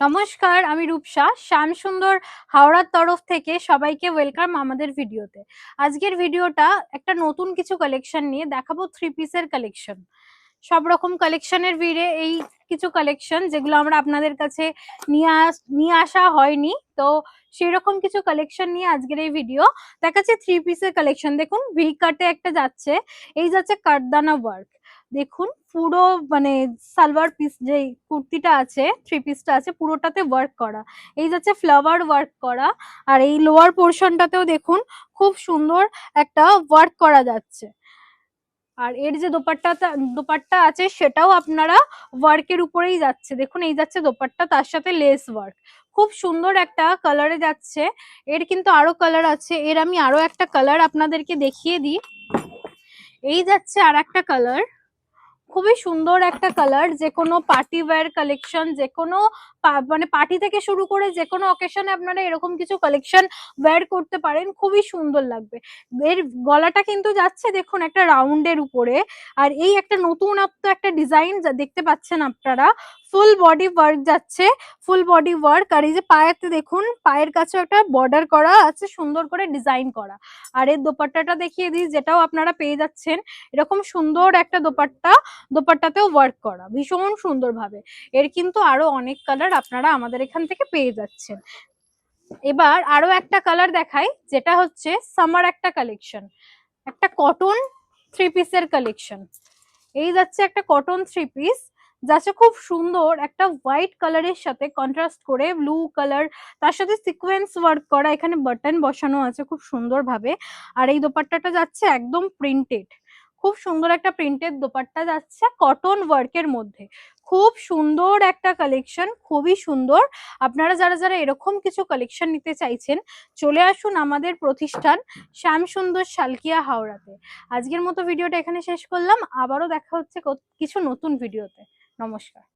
নমস্কার, আমি রূপসা। শ্যামসুন্দর হাওড়ার তরফ থেকে সবাইকে ওয়েলকাম আমাদের ভিডিওতে। আজকের ভিডিওটা একটা নতুন কিছু কালেকশন নিয়ে দেখাবো, থ্রি পিসের কালেকশন। সব রকম কালেকশনের ভিড়ে এই কিছু কালেকশন যেগুলো আমরা আপনাদের কাছে নিয়ে আসা হয়নি, তো সেরকম কিছু কালেকশন নিয়ে আজকের এই ভিডিও দেখাচ্ছে। থ্রি পিসের কালেকশন দেখুন, ভি কাটে একটা যাচ্ছে, এই যাচ্ছে কাঠদানা ওয়ার্ক। দেখুন পুরো মানে সালোয়ার পিস যে কুর্তিটা আছে, থ্রি পিসটা আছে, পুরোটাতে ওয়ার্ক করা। এই যাচ্ছে ফ্লাওয়ার ওয়ার্ক করা, আর এই লোয়ার পোর্শনটাতেও দেখুন খুব সুন্দর একটা ওয়ার্ক করা যাচ্ছে। আর এর যে দোপাট্টা আছে সেটাও আপনারা ওয়ার্কের উপরেই যাচ্ছে। দেখুন এই যাচ্ছে দোপাট্টা, তার সাথে লেস ওয়ার্ক, খুব সুন্দর একটা কালারে যাচ্ছে। এর কিন্তু আরো কালার আছে, এর আমি আরো একটা কালার আপনাদেরকে দেখিয়ে দিই। এই যাচ্ছে আর একটা কালার, খুবই সুন্দর একটা কালার। যে কোনো পার্টি ওয়্যার কালেকশন, যে কোনো মানে পার্টি থেকে শুরু করে যে কোনো অকেশনে আপনারা এরকম কিছু কালেকশন ওয়্যার করতে পারেন, খুবই সুন্দর লাগবে। এর গলাটা কিন্তু যাচ্ছে দেখুন একটা রাউন্ডের উপরে, আর এই একটা নতুনত্ব একটা ডিজাইন যা দেখতে পাচ্ছেন আপনারা, ফুল বডি ওয়ার্ক যাচ্ছে, ফুল বডি ওয়ার্ক। আর এই যে পায়েতে দেখুন, পায়ের কাছে একটা বর্ডার করা আছে, সুন্দর করে ডিজাইন করা। আর এর দোপাট্টাটা দেখিয়ে দিই, যেটাও আপনারা পেয়ে যাচ্ছেন এরকম সুন্দর একটা দোপাট্টা, দোপাট্টাতেও ওয়ার্ক করা ভীষণ সুন্দর ভাবে। এর কিন্তু আরো অনেক কালার আপনারা আমাদের এখান থেকে পেয়ে যাচ্ছেন। এবার আরো একটা কালার দেখাই, যেটা হচ্ছে সামার একটা কালেকশন, একটা কটন থ্রি পিসের কালেকশন। এই যাচ্ছে একটা কটন থ্রি পিস, যাচ্ছে খুব সুন্দর একটা হোয়াইট কালারের সাথে কন্ট্রাস্ট করে ব্লু কালার, তার সাথে সিকোয়েন্স ওয়ার্ক করা, এখানে বাটন বসানো আছে খুব সুন্দর ভাবে। আর এই দোপাট্টাটা যাচ্ছে একদম প্রিন্টেড, খুব সুন্দর একটা প্রিন্টেড দোপাট্টা যাচ্ছে কটন ওয়ার্কের মধ্যে। খুব সুন্দর একটা কালেকশন, খুবই সুন্দর। আপনারা যারা যারা এরকম কিছু কালেকশন নিতে চাইছেন, চলে আসুন আমাদের প্রতিষ্ঠান শ্যামসুন্দর শালকিয়া হাওড়াতে। আজকের মতো ভিডিওটা এখানে শেষ করলাম, আবারও দেখা হচ্ছে কিছু নতুন ভিডিওতে। নমস্কার।